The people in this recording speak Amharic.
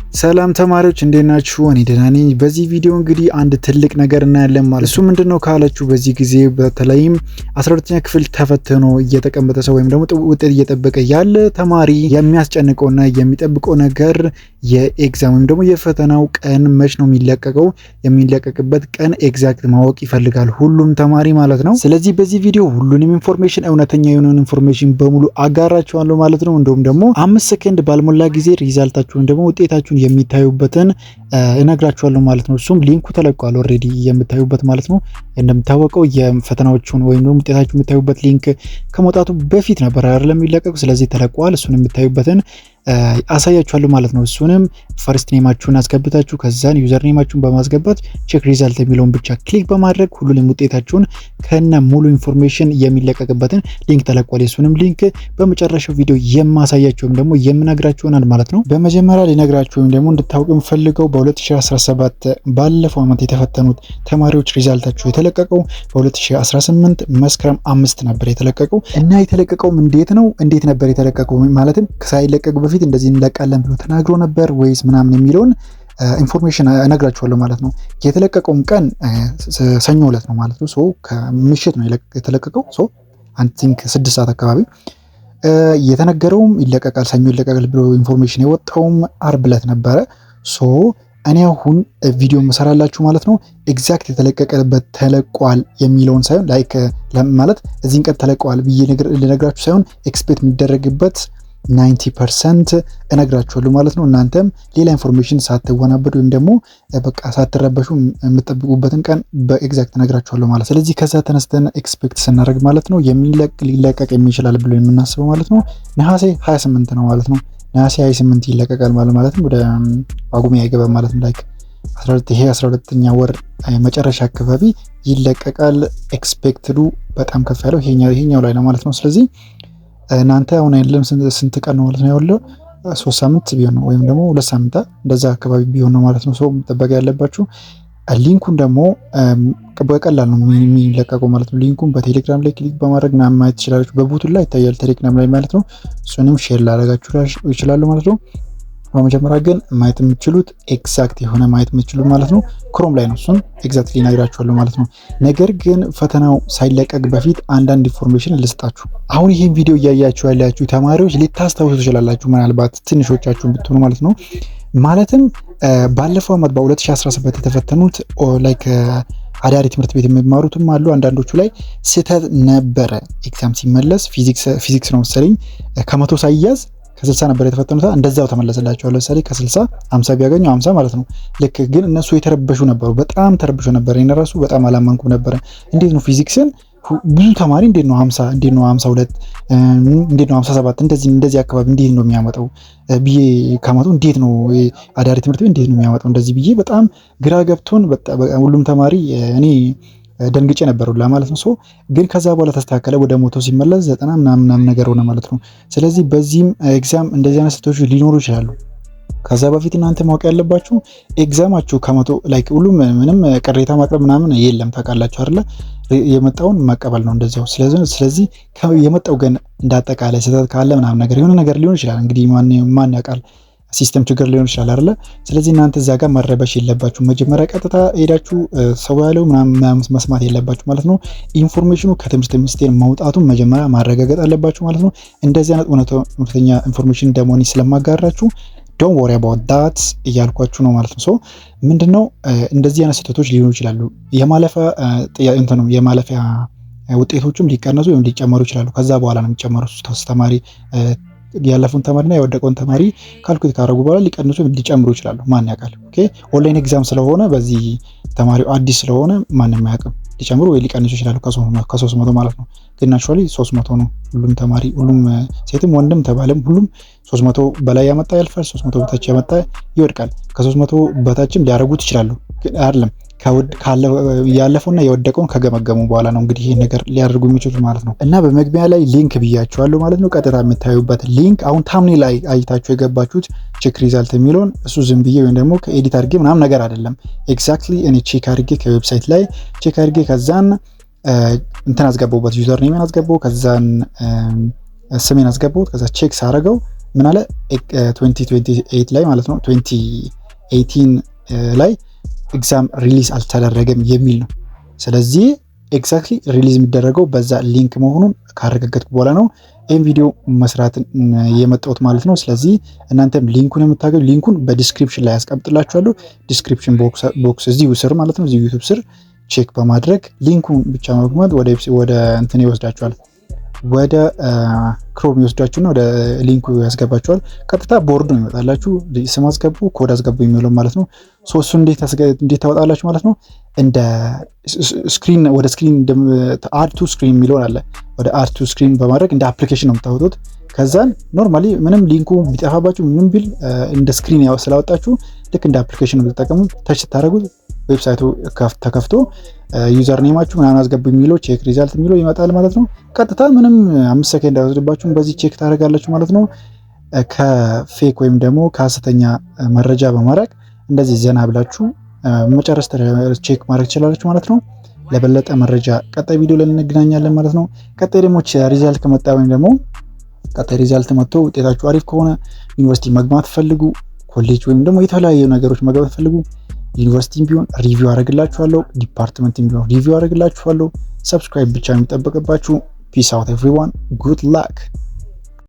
ሰላም ተማሪዎች እንዴት ናችሁ? እኔ ደህና ነኝ። በዚህ ቪዲዮ እንግዲህ አንድ ትልቅ ነገር እናያለን ማለት እሱ ምንድነው ካላችሁ በዚህ ጊዜ በተለይም 12ኛ ክፍል ተፈትኖ እየተቀመጠ ሰው ወይም ደግሞ ውጤት እየጠበቀ ያለ ተማሪ የሚያስጨንቀውና የሚጠብቀው ነገር የኤግዛም ወይም ደግሞ የፈተናው ቀን መች ነው የሚለቀቀው፣ የሚለቀቅበት ቀን ኤግዛክት ማወቅ ይፈልጋል ሁሉም ተማሪ ማለት ነው። ስለዚህ በዚህ ቪዲዮ ሁሉንም ኢንፎርሜሽን እውነተኛ የሆነውን ኢንፎርሜሽን በሙሉ አጋራችኋለሁ ማለት ነው። እንደውም ደግሞ 5 ሰከንድ ባልሞላ ጊዜ ሪዛልታችሁን ደግሞ ውጤታችሁን የሚታዩበትን እነግራችኋለሁ ማለት ነው። እሱም ሊንኩ ተለቋል ኦልሬዲ የምታዩበት ማለት ነው። እንደምታወቀው የፈተናዎቹን ወይም ደግሞ ውጤታችሁን የምታዩበት ሊንክ ከመውጣቱ በፊት ነበር አይደለም የሚለቀቁ። ስለዚህ ተለቋል። እሱን የምታዩበትን አሳያችኋለሁ ማለት ነው። እሱንም ፈርስት ኔማችሁን አስገብታችሁ ከዛን ዩዘር ኔማችሁን በማስገባት ቼክ ሪዛልት የሚለውን ብቻ ክሊክ በማድረግ ሁሉንም ውጤታችሁን ከነ ሙሉ ኢንፎርሜሽን የሚለቀቅበትን ሊንክ ተለቋል። የሱንም ሊንክ በመጨረሻው ቪዲዮ የማሳያችሁ ወይም ደግሞ የምነግራችሁ ይሆናል ማለት ነው። በመጀመሪያ ሊነግራችሁ ወይም ደግሞ እንድታውቁ የምፈልገው በ2017 ባለፈው ዓመት የተፈተኑት ተማሪዎች ሪዛልታቸው የተለቀቀው በ2018 መስከረም 5 ነበር የተለቀቀው እና የተለቀቀውም እንዴት ነበር የተለቀቀው ማለትም ሳይለቀቅ በፊት እንደዚህ እንለቃለን ብሎ ተናግሮ ነበር ወይስ ምናምን የሚለውን ኢንፎርሜሽን እነግራችኋለሁ ማለት ነው። የተለቀቀውም ቀን ሰኞ ዕለት ነው ማለት ነው። ሶ ከምሽት ነው የተለቀቀው። ሶ አይ ቲንክ 6 ሰዓት አካባቢ የተነገረውም ይለቀቃል ሰኞ ይለቀቃል ብሎ ኢንፎርሜሽን የወጣውም አርብ ዕለት ነበረ። ሶ እኔ አሁን ቪዲዮ መሰራላችሁ ማለት ነው። ኤግዛክት የተለቀቀበት ተለቋል የሚለውን ሳይሆን ላይክ ማለት እዚህን ቀን ተለቋል ብዬ ልነግራችሁ ሳይሆን ኤክስፔክት የሚደረግበት 90% እነግራችኋለሁ ማለት ነው። እናንተም ሌላ ኢንፎርሜሽን ሳትወናበዱ ወይም ደግሞ በቃ ሳትረበሹ የምትጠብቁበትን ቀን በኤግዛክት እነግራችኋለሁ ማለት። ስለዚህ ከዛ ተነስተን ኤክስፔክት ስናደርግ ማለት ነው ሊለቀቅ የሚችላል ብሎ የምናስበው ማለት ነው ነሐሴ 28 ነው ማለት ነው። ነሐሴ 28 ይለቀቃል ማለት ነው። ወደ ጳጉሜ አይገባም ማለት ነው። ላይክ 12ኛ ወር መጨረሻ አካባቢ ይለቀቃል። ኤክስፔክትዱ በጣም ከፍ ያለው ይሄኛው ላይ ነው ማለት ነው። ስለዚህ እናንተ አሁን ያለም ስንት ቀን ነው ማለት ነው ያለው 3 ሳምንት ቢሆን ነው ወይም ደግሞ 2 ሳምንት እንደዛ አካባቢ ቢሆን ነው ማለት ነው። ሰው መጠበቅ ያለባችሁ ሊንኩን ደግሞ በቀላል ነው የሚለቀቀው ማለት ነው። ሊንኩን በቴሌግራም ላይ ክሊክ በማድረግ ምናምን ማየት ትችላላችሁ። በቡቱ ላይ ይታያል ቴሌግራም ላይ ማለት ነው። እሱንም ሼር ላደርጋችሁ ይችላሉ ማለት ነው። በመጀመሪያ ግን ማየት የምትችሉት ኤግዛክት የሆነ ማየት የምትችሉት ማለት ነው ክሮም ላይ ነው። እሱን ኤግዛክትሊ እነግራችኋለሁ ማለት ነው። ነገር ግን ፈተናው ሳይለቀቅ በፊት አንዳንድ ኢንፎርሜሽን ልስጣችሁ። አሁን ይሄን ቪዲዮ እያያችሁ ያላችሁ ተማሪዎች ልታስታውሱ ትችላላችሁ፣ ምናልባት ትንሾቻችሁን ብትሆኑ ማለት ነው። ማለትም ባለፈው ዓመት በ2017 የተፈተኑት ላይክ አዳሪ ትምህርት ቤት የሚማሩትም አሉ። አንዳንዶቹ ላይ ስህተት ነበረ። ኤግዛም ሲመለስ ፊዚክስ ነው መሰለኝ ከመቶ ሳይያዝ ከ60 ነበር የተፈተኑት። እንደዛው ተመለሰላቸው። ለምሳሌ ከ60 50 ቢያገኙ 50 ማለት ነው። ልክ ግን እነሱ የተረበሹ ነበሩ። በጣም ተረብሾ ነበር። እኔ ራሱ በጣም አላመንኩም ነበር። እንዴት ነው ፊዚክስን ብዙ ተማሪ እንዴት ነው 50 እንዴት ነው 52 እንዴት ነው 57 እንደዚህ አካባቢ እንዴት ነው የሚያመጣው ብዬ ከመቶ እንዴት ነው አዳሪ ትምህርት ቤት እንዴት ነው የሚያመጣው እንደዚህ ብዬ በጣም ግራ ገብቶን ሁሉም ተማሪ እኔ ደንግጬ ነበርላ ማለት ነው። ሶ ግን ከዛ በኋላ ተስተካከለ። ወደ ሞቶ ሲመለስ 90 ምናምን ነገር ሆነ ማለት ነው። ስለዚህ በዚህም ኤግዛም እንደዚህ አይነት ስህተቶች ሊኖሩ ይችላሉ። ከዛ በፊት እናንተ ማወቅ ያለባችሁ ኤግዛማችሁ ከመቶ ላይክ ሁሉም ምንም ቅሬታ ማቅረብ ምናምን የለም ታውቃላችሁ አይደለ? የመጣውን መቀበል ነው እንደዛው። ስለዚህ የመጣው ግን እንዳጠቃላይ ስህተት ካለ ምናምን ነገር የሆነ ነገር ሊሆን ይችላል። እንግዲህ ማን ያውቃል? ሲስተም ችግር ሊሆን ይችላል አይደለ? ስለዚህ እናንተ እዛ ጋር መረበሽ የለባችሁ። መጀመሪያ ቀጥታ ሄዳችሁ ሰው ያለው ምናምን መስማት የለባችሁ ማለት ነው። ኢንፎርሜሽኑ ከትምህርት ሚኒስቴር መውጣቱን መጀመሪያ ማረጋገጥ አለባችሁ ማለት ነው። እንደዚህ አይነት እውነተኛ ኢንፎርሜሽን ደግሞ እኔ ስለማጋራችሁ ዶንት ወሪ አባውት ዳት እያልኳችሁ ነው ማለት ነው። ሶ ምንድነው እንደዚህ አይነት ስህተቶች ሊሆኑ ይችላሉ። የማለፊያ ውጤቶችም ሊቀነሱ ወይም ሊጨመሩ ይችላሉ። ከዛ በኋላ ነው የሚጨመሩት። ተማሪ ያለፈውን ተማሪና የወደቀውን ተማሪ ካልኩሌት ካደረጉ በኋላ ሊቀንሱ ሊጨምሩ ይችላሉ። ማን ያውቃል? ኦኬ ኦንላይን ኤግዛም ስለሆነ በዚህ ተማሪው አዲስ ስለሆነ ማንም አያውቅም። ሊጨምሩ ወይ ሊቀንሱ ይችላሉ ከ300 ማለት ነው። ግን ናቹራሊ 300 ነው ሁሉም ተማሪ ሁሉም ሴትም ወንድም ተባለም ሁሉም 300 በላይ ያመጣ ያልፋል፣ 300 በታች ያመጣ ይወድቃል። ከ300 በታችም ሊያደርጉት ይችላሉ። ግን አይደለም ያለፈውና የወደቀውን ከገመገሙ በኋላ ነው እንግዲህ ይሄን ነገር ሊያደርጉ የሚችሉት ማለት ነው። እና በመግቢያ ላይ ሊንክ ብያችኋለሁ ማለት ነው። ቀጥታ የምታዩበት ሊንክ አሁን ታምኔል ላይ አይታችሁ የገባችሁት ቼክ ሪዛልት የሚለውን እሱ ዝም ብዬ ወይም ደግሞ ከኤዲት አድርጌ ምናምን ነገር አይደለም። ኤግዛክትሊ እኔ ቼክ አድርጌ ከዌብሳይት ላይ ቼክ አድርጌ ከዛን እንትን አስገባሁበት ዩዘር ኔሜን አስገባሁ፣ ከዛን ስሜን አስገባሁት። ከዛ ቼክ ሳረገው ምን አለ 2028 ላይ ማለት ነው 2018 ላይ ኤግዛም ሪሊዝ አልተደረገም የሚል ነው። ስለዚህ ኤግዛክትሊ ሪሊዝ የሚደረገው በዛ ሊንክ መሆኑን ካረጋገጥኩ በኋላ ነው ይህን ቪዲዮ መስራትን የመጣሁት ማለት ነው። ስለዚህ እናንተም ሊንኩን የምታገኙ ሊንኩን በዲስክሪፕሽን ላይ ያስቀምጥላችኋለሁ። ዲስክሪፕሽን ቦክስ እዚሁ ስር ማለት ነው፣ እዚሁ ዩቲዩብ ስር ቼክ በማድረግ ሊንኩን ብቻ መግባት ወደ እንትን ይወስዳችኋል፣ ወደ ክሮም ይወስዳችሁና ወደ ሊንኩ ያስገባችኋል። ቀጥታ ቦርድ ነው ይመጣላችሁ። ስም አስገቡ፣ ኮድ አስገቡ የሚለው ማለት ነው። ሶስቱ እንዴት ታወጣላችሁ ማለት ነው። እንደ ስክሪን ወደ ስክሪን አድ ቱ ስክሪን የሚለውን አለ። ወደ አድ ቱ ስክሪን በማድረግ እንደ አፕሊኬሽን ነው የምታወጡት። ከዛን ኖርማሊ ምንም ሊንኩ ቢጠፋባችሁ ምንም ቢል እንደ ስክሪን ስላወጣችሁ ልክ እንደ አፕሊኬሽን ብትጠቀሙ ተች ስታደርጉት ዌብሳይቱ ተከፍቶ ዩዘር ኔማችሁ ምናምን አስገቡ የሚለው ቼክ ሪዛልት የሚለው ይመጣል ማለት ነው። ቀጥታ ምንም 5 ሰከንድ አይወስድባችሁም። በዚህ ቼክ ታደርጋላችሁ ማለት ነው። ከፌክ ወይም ደግሞ ከሐሰተኛ መረጃ በማራቅ እንደዚህ ዘና ብላችሁ መጨረስ ቼክ ማድረግ ትችላላችሁ ማለት ነው። ለበለጠ መረጃ ቀጣይ ቪዲዮ ላይ እንገናኛለን ማለት ነው። ቀጣይ ደግሞ ሪዛልት ከመጣ ወይም ደግሞ ቀጣይ ሪዛልት መጥቶ ውጤታችሁ አሪፍ ከሆነ ዩኒቨርሲቲ መግባት ፈልጉ፣ ኮሌጅ ወይም ደግሞ የተለያዩ ነገሮች መግባት ፈልጉ፣ ዩኒቨርሲቲም ቢሆን ሪቪው አደርግላችኋለሁ፣ ዲፓርትመንትም ቢሆን ሪቪው አደርግላችኋለሁ። ሰብስክራይብ ብቻ የሚጠበቅባችሁ። ፒስ አውት ኤቭሪዋን፣ ጉድ ላክ።